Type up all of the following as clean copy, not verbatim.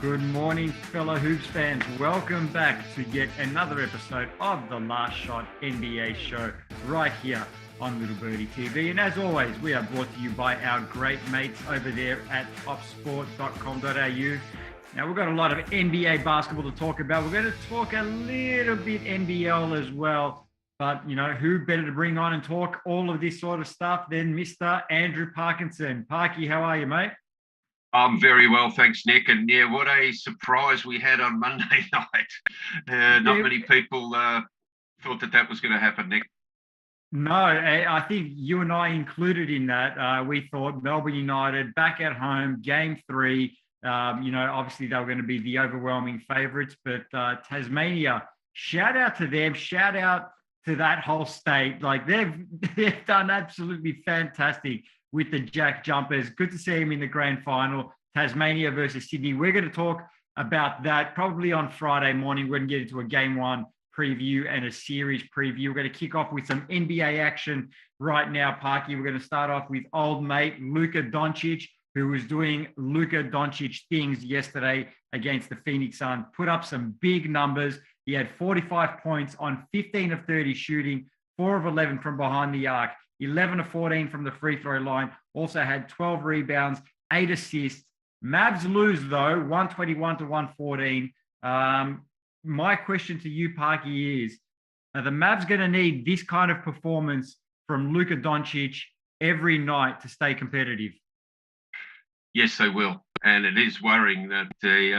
Good morning, fellow Hoops fans. Welcome back to yet another episode of the Last Shot NBA show right here on Little Birdie TV. And as always, we are brought to you by our great mates over there at topsport.com.au. Now, we've got a lot of NBA basketball to talk about. We're going to talk a little bit NBL as well. But, you know, who better to bring on and talk all of this sort of stuff than Mr. Andrew Parkinson. Parky, how are you, mate? I'm very well, thanks, Nick. And yeah, what a surprise we had on Monday night. Not many people thought that was going to happen, Nick. No, I think you and I included in that. We thought Melbourne United back at home, game 3. Obviously they were going to be the overwhelming favourites, but Tasmania, shout out to them, shout out to that whole state. Like they've done absolutely fantastic with the Jack Jumpers. Good to see him in the grand final, Tasmania versus Sydney. We're going to talk about that probably on Friday morning. We're going to get into a game 1 preview and a series preview. We're going to kick off with some NBA action right now, Parky. We're going to start off with old mate Luka Doncic, who was doing Luka Doncic things yesterday against the Phoenix Suns. Put up some big numbers. He had 45 points on 15 of 30 shooting, 4 of 11 from behind the arc, 11 of 14 from the free throw line, also had 12 rebounds, 8 assists. Mavs lose, though, 121 to 114. My question to you, Parky, is, are the Mavs going to need this kind of performance from Luka Doncic every night to stay competitive? Yes, they will. And it is worrying that they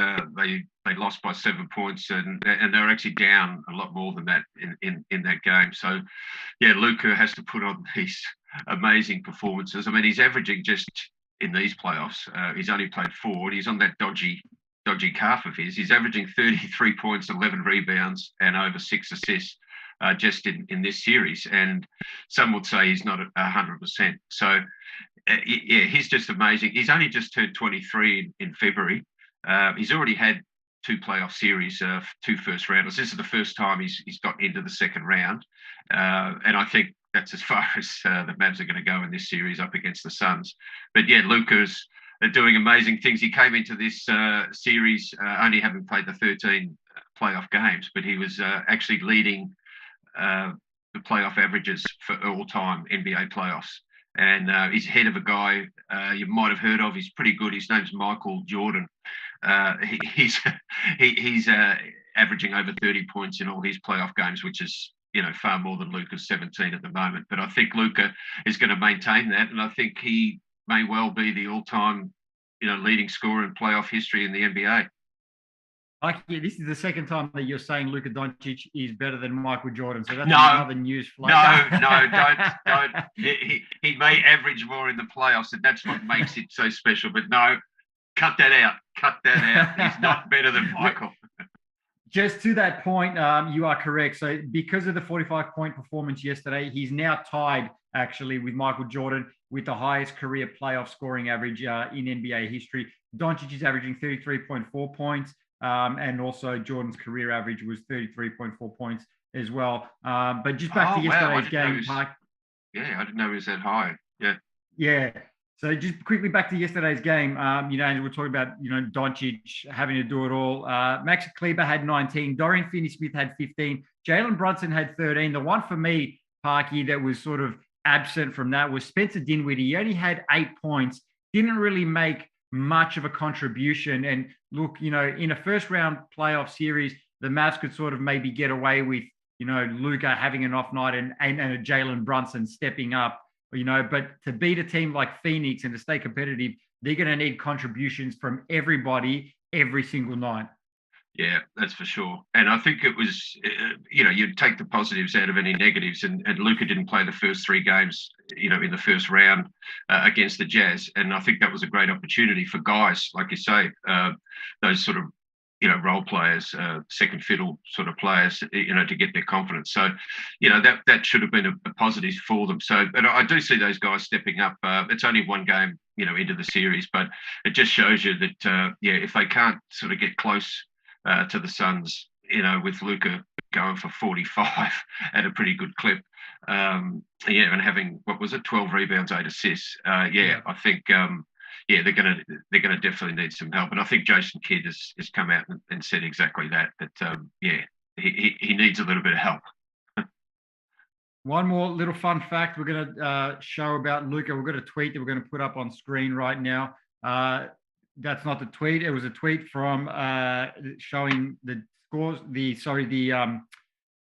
lost by 7 points and they're actually down a lot more than that in that game. So, yeah, Luka has to put on these amazing performances. I mean, he's averaging just in these playoffs. He's only played 4. And he's on that dodgy calf of his. He's averaging 33 points, 11 rebounds, and over 6 assists just in this series. And some would say he's not at 100%. So, yeah, he's just amazing. He's only just turned 23 in February. He's already had 2 playoff series, 2 first rounders. This is the first time he's got into the second round. And I think that's as far as the Mavs are going to go in this series up against the Suns. But yeah, Luka's doing amazing things. He came into this series only having played the 13 playoff games, but he was actually leading the playoff averages for all-time NBA playoffs. And he's ahead of a guy you might have heard of. He's pretty good. His name's Michael Jordan. He's averaging over 30 points in all his playoff games, which is, you know, far more than Luka's 17 at the moment. But I think Luka is going to maintain that, and I think he may well be the all-time, leading scorer in playoff history in the NBA. This is the second time that you're saying Luka Doncic is better than Michael Jordan. So that's another news flag. No, don't. He may average more in the playoffs, and that's what makes it so special. But no, cut that out. He's not better than Michael. Just to that point, you are correct. So because of the 45-point performance yesterday, he's now tied, actually, with Michael Jordan with the highest career playoff scoring average in NBA history. Doncic is averaging 33.4 points. And also Jordan's career average was 33.4 points as well. But just back to yesterday's game, Mark. Yeah, I didn't know it was that high. Yeah. Yeah. So just quickly back to yesterday's game, we're talking about, Doncic having to do it all. Max Kleber had 19. Dorian Finney-Smith had 15. Jalen Brunson had 13. The one for me, Parky, that was sort of absent from that was Spencer Dinwiddie. He only had 8 points. Didn't really make much of a contribution. And look, in a first round playoff series, the Mavs could sort of maybe get away with, Luka having an off night and a Jalen Brunson stepping up, but to beat a team like Phoenix and to stay competitive, they're going to need contributions from everybody every single night. Yeah, that's for sure. And I think it was, you'd take the positives out of any negatives. And Luka didn't play the first 3 games, in the first round against the Jazz. And I think that was a great opportunity for guys, like you say, those sort of, role players, second fiddle sort of players, to get their confidence. So, that should have been a positive for them. So, but I do see those guys stepping up. It's only 1 game, into the series, but it just shows you that, if they can't sort of get close to the Suns, with Luka going for 45 at a pretty good clip. And having, what was it, 12 rebounds, 8 assists. I think they're gonna definitely need some help. And I think Jason Kidd has come out and said exactly that he needs a little bit of help. One more little fun fact we're going to show about Luka. We've got a tweet that we're going to put up on screen right now. That's not the tweet. It was a tweet from showing the scores,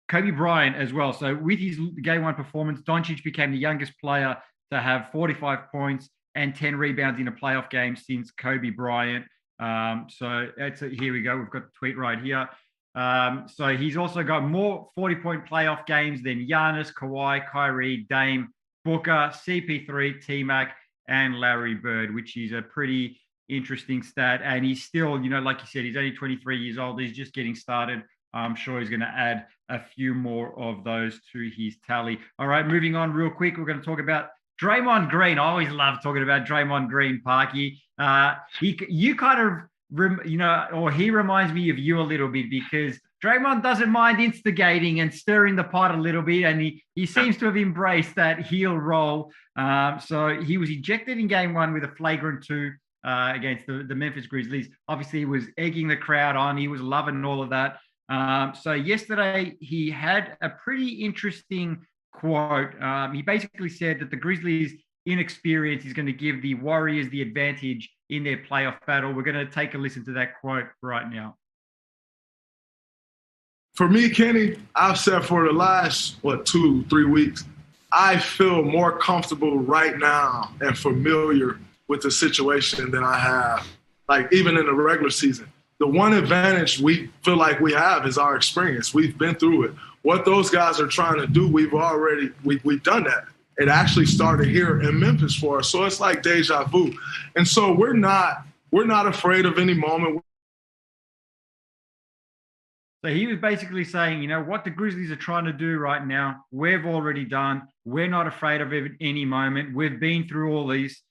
Kobe Bryant as well. So with his game one performance, Doncic became the youngest player to have 45 points and 10 rebounds in a playoff game since Kobe Bryant. Here we go. We've got the tweet right here. So he's also got more 40-point playoff games than Giannis, Kawhi, Kyrie, Dame, Booker, CP3, T-Mac, and Larry Bird, which is a pretty interesting stat. And he's still, like you said, he's only 23 years old. He's just getting started. I'm sure he's going to add a few more of those to his tally. All right, moving on real quick. We're going to talk about Draymond Green. I always love talking about Draymond Green, Parky. You kind of, or he reminds me of you a little bit, because Draymond doesn't mind instigating and stirring the pot a little bit, and he seems to have embraced that heel role. So he was ejected in game one with a flagrant 2 against the Memphis Grizzlies. Obviously, he was egging the crowd on. He was loving all of that. So yesterday, he had a pretty interesting quote. He basically said that the Grizzlies' inexperience is going to give the Warriors the advantage in their playoff battle. We're going to take a listen to that quote right now. For me, Kenny, I've said for the last, 2-3 weeks, I feel more comfortable right now and familiar with the situation than I have, even in the regular season. The one advantage we feel like we have is our experience. We've been through it. What those guys are trying to do, we've done that. It actually started here in Memphis for us. So it's like deja vu. And so we're not afraid of any moment. So he was basically saying, what the Grizzlies are trying to do right now, we've already done. We're not afraid of any moment. We've been through all these.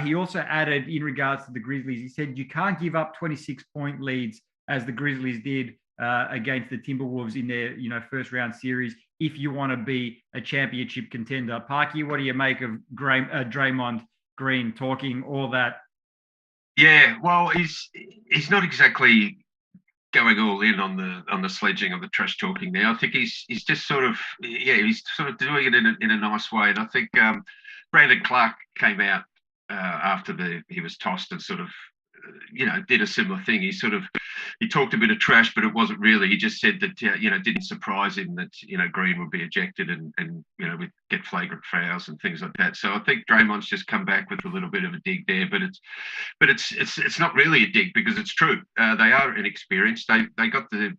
He also added, in regards to the Grizzlies, he said, you can't give up 26-point leads as the Grizzlies did against the Timberwolves in their, first round series if you want to be a championship contender. Parky, what do you make of Draymond Green talking all that? Yeah, well, he's not exactly going all in on the sledging of the trash talking now. I think he's just sort of doing it in a nice way. And I think Brandon Clark came out after he was tossed and sort of did a similar thing. He talked a bit of trash, but it wasn't really. He just said that it didn't surprise him that Green would be ejected and we'd get flagrant fouls and things like that. So I think Draymond's just come back with a little bit of a dig there, but it's not really a dig, because it's true. They are inexperienced. They got the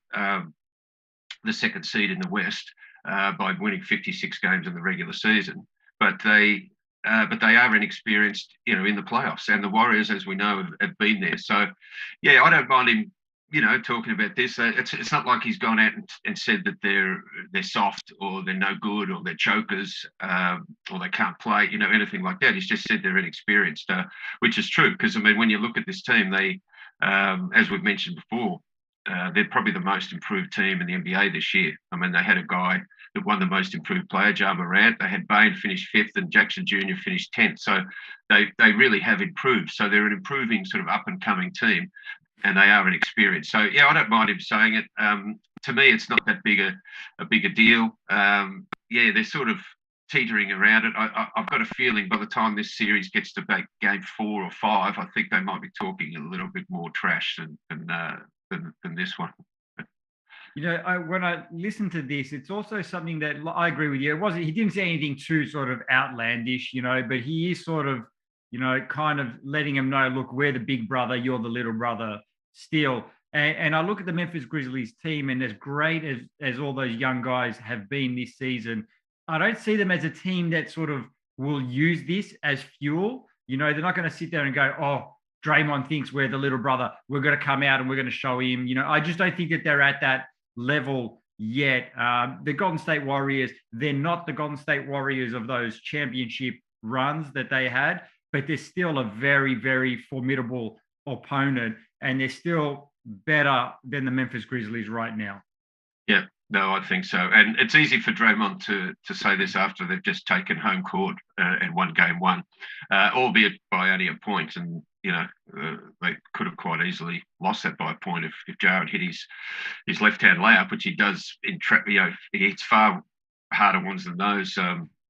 second seed in the West by winning 56 games in the regular season, but they are inexperienced, in the playoffs. And the Warriors, as we know, have been there. So, yeah, I don't mind him, talking about this. It's not like he's gone out and said that they're soft or they're no good or they're chokers or they can't play, anything like that. He's just said they're inexperienced, which is true. Because, when you look at this team, they, as we've mentioned before, they're probably the most improved team in the NBA this year. They had a guy that won the most improved player, Ja Morant. They had Bane finish 5th and Jackson Jr. finished 10th. So they really have improved. So they're an improving sort of up-and-coming team, and they are inexperienced. So, yeah, I don't mind him saying it. To me, it's not that big a deal. They're sort of teetering around it. I've got a feeling by the time this series gets to game 4 or 5, I think they might be talking a little bit more trash than this one. When I listen to this, it's also something that I agree with you. He didn't say anything too sort of outlandish, but he is sort of, kind of letting him know, look, we're the big brother, you're the little brother still. And I look at the Memphis Grizzlies team, and as great as all those young guys have been this season, I don't see them as a team that sort of will use this as fuel. They're not going to sit there and go, oh, Draymond thinks we're the little brother, we're going to come out and we're going to show him. I just don't think that they're at that level yet. The Golden State Warriors, they're not the Golden State Warriors of those championship runs that they had, but they're still a very, very formidable opponent, and they're still better than the Memphis Grizzlies right now. Yeah, no, I think so. And it's easy for Draymond to say this after they've just taken home court and won game one, albeit by only a point. And, they could have quite easily lost that by a point if Jared hit his left-hand layup, which he does he hits far harder ones than those,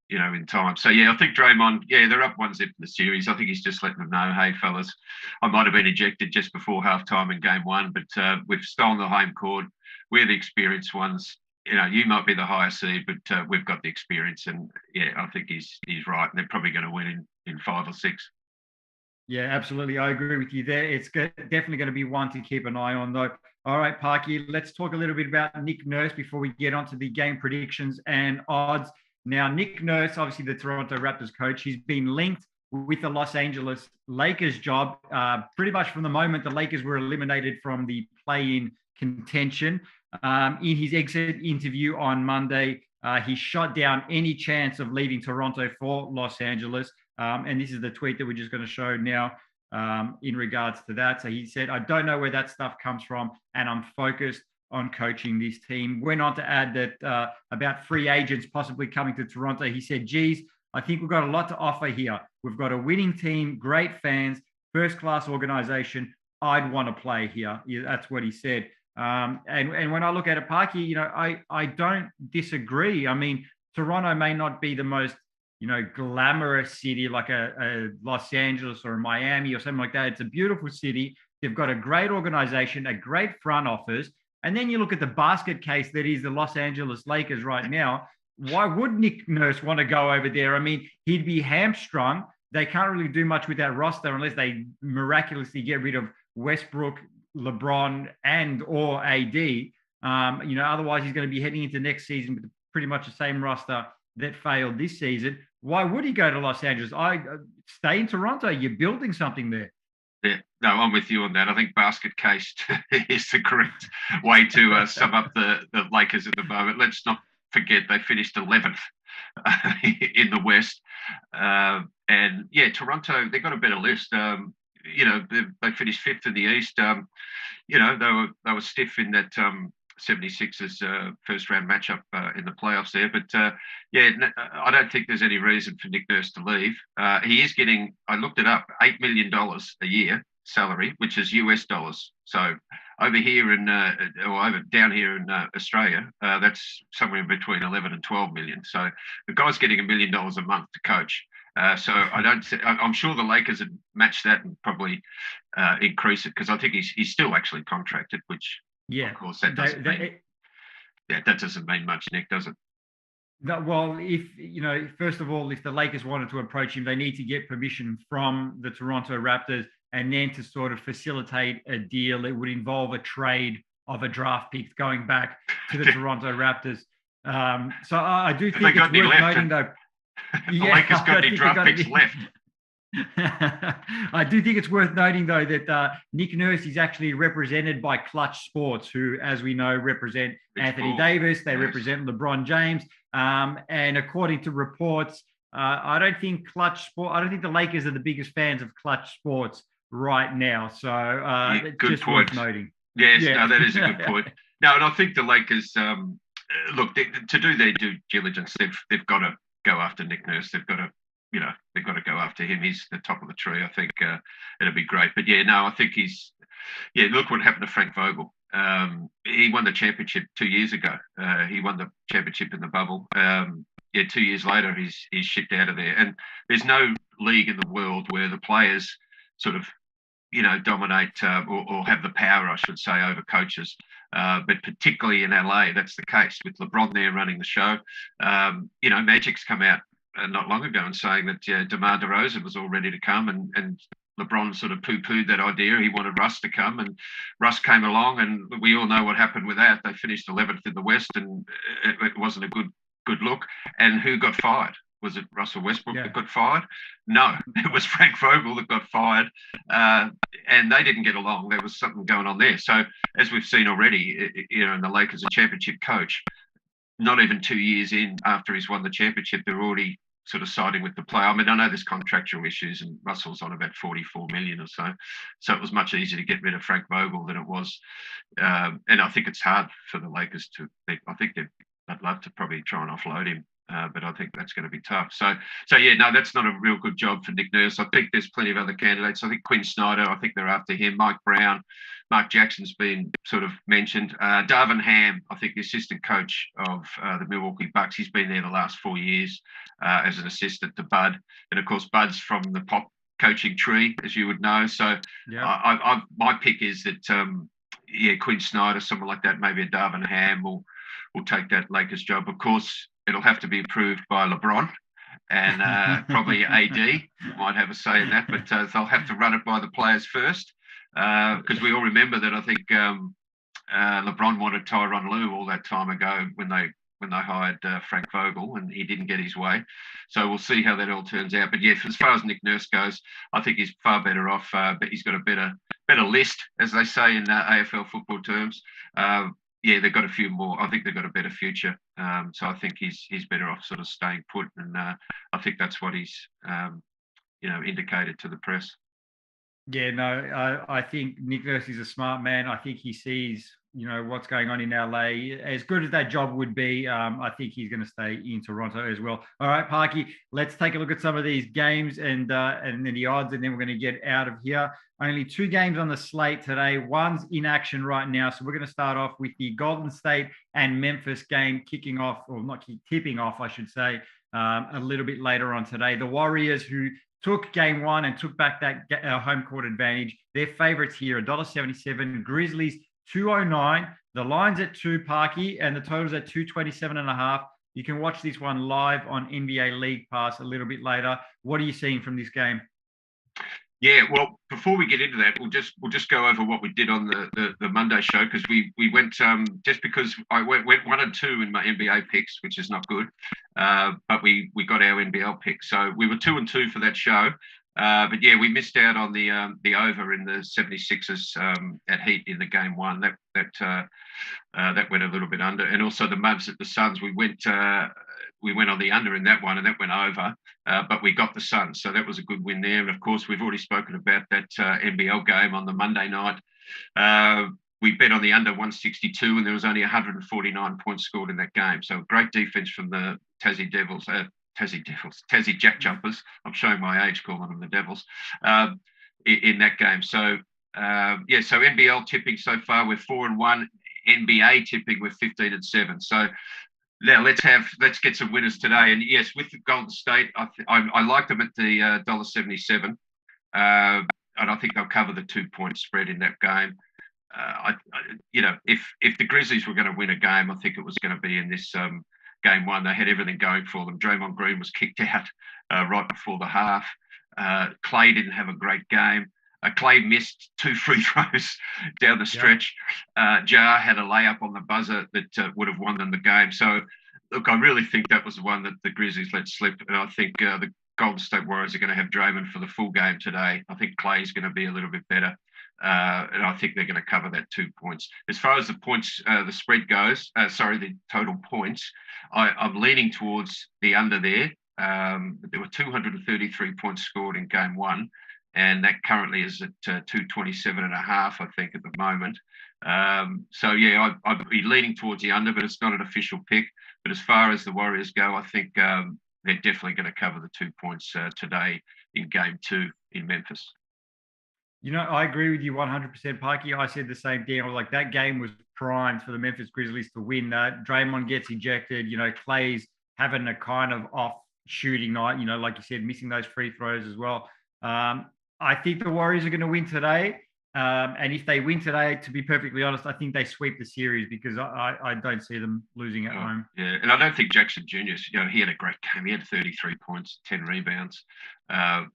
in time. So, yeah, I think Draymond, they're up 1-0 in the series. I think he's just letting them know, hey, fellas, I might have been ejected just before halftime in game one, but we've stolen the home court. We're the experienced ones. You might be the higher seed, but we've got the experience. And, I think he's right. And they're probably going to win in 5 or 6. Yeah, absolutely. I agree with you there. It's definitely going to be one to keep an eye on, though. All right, Parky, let's talk a little bit about Nick Nurse before we get onto the game predictions and odds. Now, Nick Nurse, obviously the Toronto Raptors coach, he's been linked with the Los Angeles Lakers job pretty much from the moment the Lakers were eliminated from the play-in contention. In his exit interview on Monday, he shot down any chance of leaving Toronto for Los Angeles. And this is the tweet that we're just going to show now in regards to that. So he said, I don't know where that stuff comes from, and I'm focused on coaching this team. Went on to add that about free agents possibly coming to Toronto. He said, geez, I think we've got a lot to offer here. We've got a winning team, great fans, first-class organization. I'd want to play here. Yeah, that's what he said. And when I look at it, Parky, I don't disagree. I mean, Toronto may not be the most, glamorous city like a Los Angeles or a Miami or something like that. It's a beautiful city. They've got a great organization, a great front office. And then you look at the basket case that is the Los Angeles Lakers right now. Why would Nick Nurse want to go over there? I mean, he'd be hamstrung. They can't really do much with that roster unless they miraculously get rid of Westbrook, LeBron, and or AD. Otherwise he's going to be heading into next season with pretty much the same roster that failed this season. Why would he go to Los Angeles? I stay in Toronto. You're building something there. Yeah, no, I'm with you on that. I think basket case is the correct way to sum up the Lakers at the moment. Let's not forget they finished 11th in the West. Toronto, they got a better list. They finished 5th in the East. They were stiff in that 76ers first round matchup in the playoffs there. But I don't think there's any reason for Nick Nurse to leave. He is getting, I looked it up, $8 million a year salary, which is US dollars. So over here down here in Australia, that's somewhere in between 11 and 12 million. So the guy's getting $1 million a month to coach. I'm sure the Lakers would match that and probably increase it, because I think he's still actually contracted, which of course that doesn't mean much, Nick, does it? Well, first of all, if the Lakers wanted to approach him, they need to get permission from the Toronto Raptors, and then to sort of facilitate a deal, it would involve a trade of a draft pick going back to the Toronto Raptors. So I do think it's worth noting, though. The Lakers got any draft picks left. I do think it's worth noting, though, that Nick Nurse is actually represented by Clutch Sports, who, as we know, represent Anthony Davis. They represent LeBron James. And according to reports, I don't think the Lakers are the biggest fans of Clutch Sports right now. So good just point. Worth noting. Yes, no, that is a good point. No, and I think the Lakers, to do their due diligence, they've got to go after Nick Nurse. They've got to go after him. He's the top of the tree. I think it'll be great. But I think look what happened to Frank Vogel. He won the championship 2 years ago. He won the championship in the bubble. 2 years later, he's shipped out of there. And there's no league in the world where the players sort of, dominate or have the power, I should say, over coaches. But particularly in LA, that's the case with LeBron there running the show. Magic's come out not long ago and saying that DeMar DeRozan was all ready to come, and LeBron sort of poo-pooed that idea. He wanted Russ to come, and Russ came along, and we all know what happened with that. They finished 11th in the West, and it wasn't a good look. And who got fired? Was it Russell Westbrook that got fired? No, it was Frank Vogel that got fired, and they didn't get along. There was something going on there. So as we've seen already, and the Lakers, a championship coach, not even 2 years in after he's won the championship, they're already sort of siding with the player. I mean, I know there's contractual issues, and Russell's on about 44 million or so. So it was much easier to get rid of Frank Vogel than it was. And I think it's hard for the Lakers to. I think I'd love to probably try and offload him. But I think that's going to be tough. So yeah, no, that's not a real good job for Nick Nurse. I think there's plenty of other candidates. I think Quinn Snyder, I think they're after him. Mike Brown, Mark Jackson's been sort of mentioned. Darvin Ham, I think the assistant coach of the Milwaukee Bucks, he's been there the last 4 years as an assistant to Bud. And of course, Bud's from the Pop coaching tree, as you would know. So yeah. My pick is that, Quinn Snyder, someone like that, maybe a Darvin Ham will take that Lakers job. Of course, it'll have to be approved by LeBron and probably AD might have a say in that, but they'll have to run it by the players first because we all remember that I think LeBron wanted Tyronn Lue all that time ago when they hired Frank Vogel, and he didn't get his way. So we'll see how that all turns out. But yeah, as far as Nick Nurse goes, I think he's far better off, but he's got a better list, as they say in AFL football terms. Yeah, they've got a few more. I think they've got a better future. So I think he's better off sort of staying put. And I think that's what he's, indicated to the press. Yeah, no, I think Nick Nurse is a smart man. I think he sees, what's going on in LA. As good as that job would be, I think he's going to stay in Toronto as well. All right, Parky, let's take a look at some of these games and then the odds, and then we're going to get out of here. Only 2 games on the slate today. One's in action right now. So we're going to start off with the Golden State and Memphis game kicking off, or not tipping off, I should say, a little bit later on today. The Warriors, who took game 1 and took back that home court advantage, they're favorites here, $1.77. Grizzlies, 209. The line's at 2, Parky, and the total's at 227.5. You can watch this one live on NBA League Pass a little bit later. What are you seeing from this game? Yeah, well, before we get into that, we'll just go over what we did on the Monday show, because we went just because I went 1 and 2 in my NBA picks, which is not good, but we got our NBL picks, so we were 2 and 2 for that show. But yeah, we missed out on the over in the 76ers at Heat in the game 1. That went a little bit under, and also the Mavs at the Suns. We went on the under in that one, and that went over. But we got the Suns, so that was a good win there. And of course, we've already spoken about that NBL game on the Monday night. We bet on the under 162, and there was only 149 points scored in that game. So great defense from the Tassie Jack Jumpers. I'm showing my age calling them the Devils in that game. So so NBL tipping so far we're 4-1. NBA tipping we're 15-7. So now let's get some winners today. And yes, with the Golden State, I like them at the $1.77, and I think they'll cover the 2-point spread in that game. If the Grizzlies were going to win a game, I think it was going to be in this game 1. They had everything going for them. Draymond Green was kicked out right before the half. Clay didn't have a great game. Clay missed 2 free throws down the stretch. Jar had a layup on the buzzer that would have won them the game. So, look, I really think that was the one that the Grizzlies let slip. And I think the Golden State Warriors are going to have Draymond for the full game today. I think Clay's going to be a little bit better. And I think they're going to cover that 2 points. As far as the points, the spread goes, the total points, I'm leaning towards the under there. There were 233 points scored in game 1. And that currently is at 227.5, I think, at the moment. I'd be leaning towards the under, but it's not an official pick. But as far as the Warriors go, I think they're definitely going to cover the 2 points today in game 2 in Memphis. I agree with you 100%, Parky. I said the same thing. I was like, that game was primed for the Memphis Grizzlies to win that. Draymond gets ejected. Clay's having a kind of off shooting night, like you said, missing those free throws as well. I think the Warriors are going to win today. And if they win today, to be perfectly honest, I think they sweep the series because I don't see them losing at home. Yeah, and I don't think Jackson Jr., he had a great game. He had 33 points, 10 rebounds. I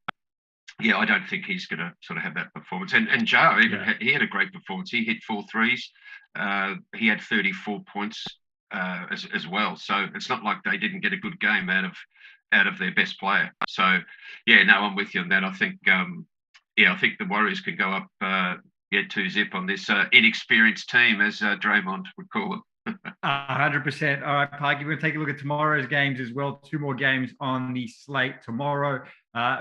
don't think he's going to sort of have that performance. And Jar, he had a great performance. He hit 4 threes. He had 34 points as well. So it's not like they didn't get a good game out of their best player. So, I'm with you on that. I think I think the Warriors could go up 2-0 on this inexperienced team, as Draymond would call them. 100%. All right, Parky, we're going to take a look at tomorrow's games as well. 2 more games on the slate tomorrow.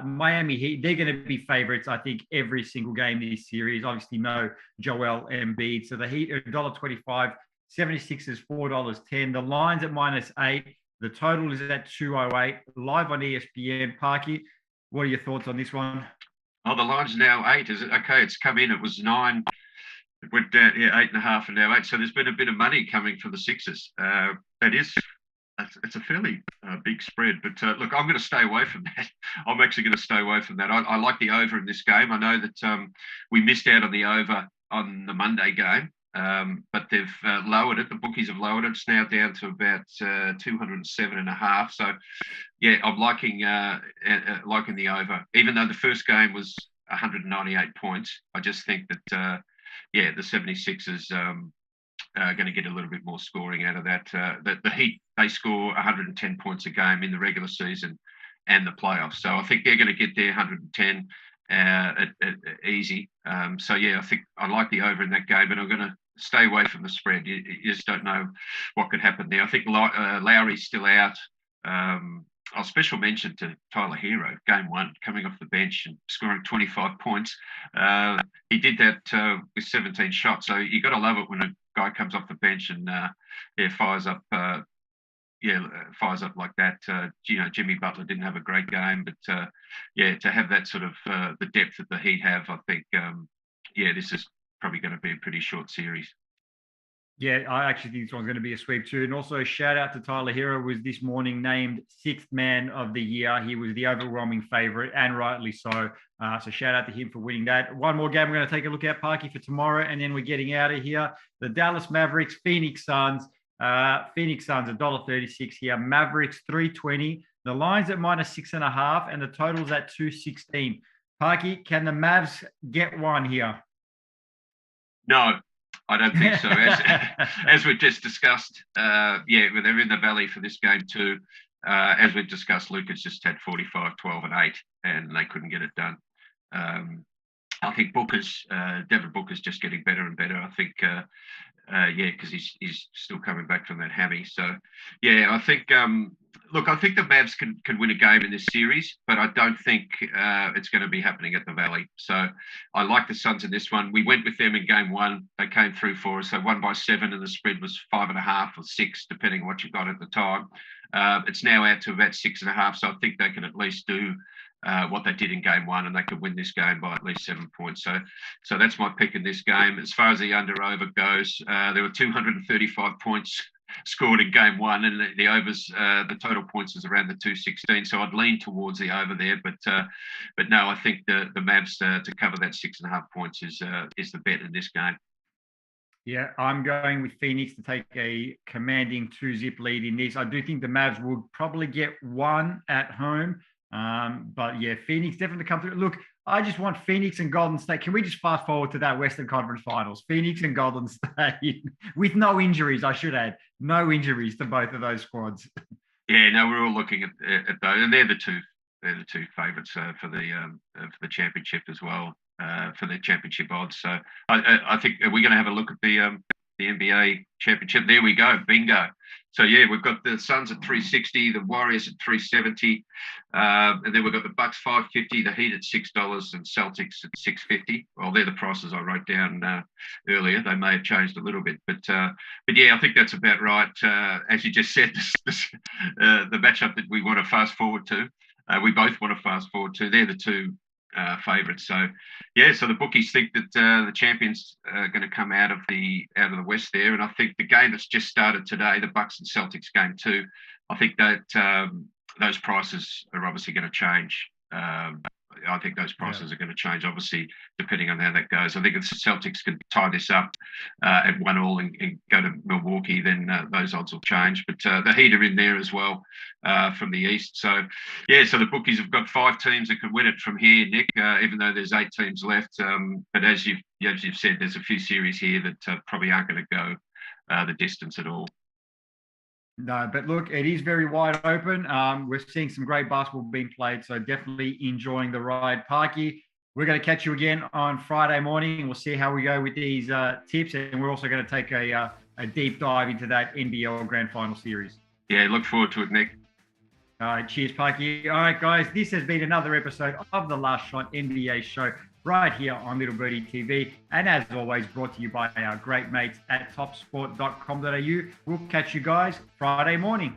Miami Heat, they're going to be favorites, I think, every single game this series. Obviously, no Joel Embiid. So the Heat are $1.25, 76ers $4.10. The line's at -8. The total is at 208. Live on ESPN. Parky, what are your thoughts on this one? Oh, the line's now 8, is it? Okay, it's come in. It was 9. It went down, 8.5 and now 8. So there's been a bit of money coming for the Sixers. It's a fairly big spread. But look, I'm going to stay away from that. I'm actually going to stay away from that. I like the over in this game. I know that we missed out on the over on the Monday game, but they've lowered it. The bookies have lowered it. It's now down to about 207.5. So, yeah, I'm liking the over. Even though the first game was 198 points, I just think that the 76ers are going to get a little bit more scoring out of that. The Heat, they score 110 points a game in the regular season and the playoffs. So I think they're going to get their 110 easy. I think I like the over in that game, but I'm going to stay away from the spread. You just don't know what could happen there. I think Lowry's still out. I'll special mention to Tyler Hero, game 1, coming off the bench and scoring 25 points. He did that with 17 shots. So you got to love it when a guy comes off the bench and fires up like that. Jimmy Butler didn't have a great game, but to have that sort of the depth that the Heat have, I think this is probably going to be a pretty short series. Yeah, I actually think this one's going to be a sweep too. And also shout out to Tyler Hero, was this morning named 6th man of the year. He was the overwhelming favorite, and rightly so. So shout out to him for winning that. One more game we're going to take a look at, Parky, for tomorrow, and then we're getting out of here. The Dallas Mavericks, Phoenix Suns. Phoenix Suns $1.36 here. Mavericks $3.20. The line's at -6.5, and the total's at 216. Parky, can the Mavs get one here? No, I don't think so. As we've just discussed, they're in the valley for this game too. As we've discussed, Luka's just had 45, 12, and 8, and they couldn't get it done. I think Devin Booker's just getting better and better. I think, because he's still coming back from that hammy. So, I think, I think the Mavs can win a game in this series, but I don't think it's going to be happening at the Valley. So I like the Suns in this one. We went with them in game 1. They came through for us. They won by 7, and the spread was 5.5 or 6, depending on what you got at the time. It's now out to about 6.5, so I think they can at least do what they did in game 1, and they could win this game by at least 7 points. So that's my pick in this game. As far as the under-over goes, there were 235 points scored in game 1, and the overs, the total points is around the 216. So I'd lean towards the over there, but no, I think the Mavs to cover that 6.5 points is the bet in this game. Yeah, I'm going with Phoenix to take a commanding 2-zip lead in this. I do think the Mavs will probably get one at home. But yeah, Phoenix definitely come through. Look, I just want Phoenix and Golden State. Can we just fast forward to that Western Conference Finals? Phoenix and Golden State with no injuries, I should add. No injuries to both of those squads. Yeah, no, we're all looking at those, and they're the two favourites for the championship as well, for the championship odds. So I think we're going to have a look at the NBA championship. There we go, bingo. So yeah, we've got the Suns at 360, the Warriors at 370, and then we've got the Bucks 550, the Heat at $6, and Celtics at 650. Well, they're the prices I wrote down earlier. They may have changed a little bit, but yeah, I think that's about right. As you just said, the matchup that we want to fast forward to, we both want to fast forward to. They're the two favourites. So yeah, so the bookies think that the champions are going to come out of the West there, and I think the game that's just started today, the Bucks and Celtics game 2, I think that those prices are obviously going to change. I think those prices are going to change, obviously, depending on how that goes. I think if the Celtics can tie this up at 1-1 and go to Milwaukee, then those odds will change. But the Heat are in there as well from the East. So, yeah, so the bookies have got 5 teams that could win it from here, Nick, even though there's 8 teams left. But as you've said, there's a few series here that probably aren't going to go the distance at all. No, but look, it is very wide open. We're seeing some great basketball being played, so definitely enjoying the ride. Parky, we're going to catch you again on Friday morning. We'll see how we go with these tips, and we're also going to take a a deep dive into that NBL Grand Final Series. Yeah, look forward to it, Nick. All right, cheers, Parky. All right, guys, this has been another episode of the Last Shot NBA show right here on Little Birdie TV. And as always, brought to you by our great mates at topsport.com.au. We'll catch you guys Friday morning.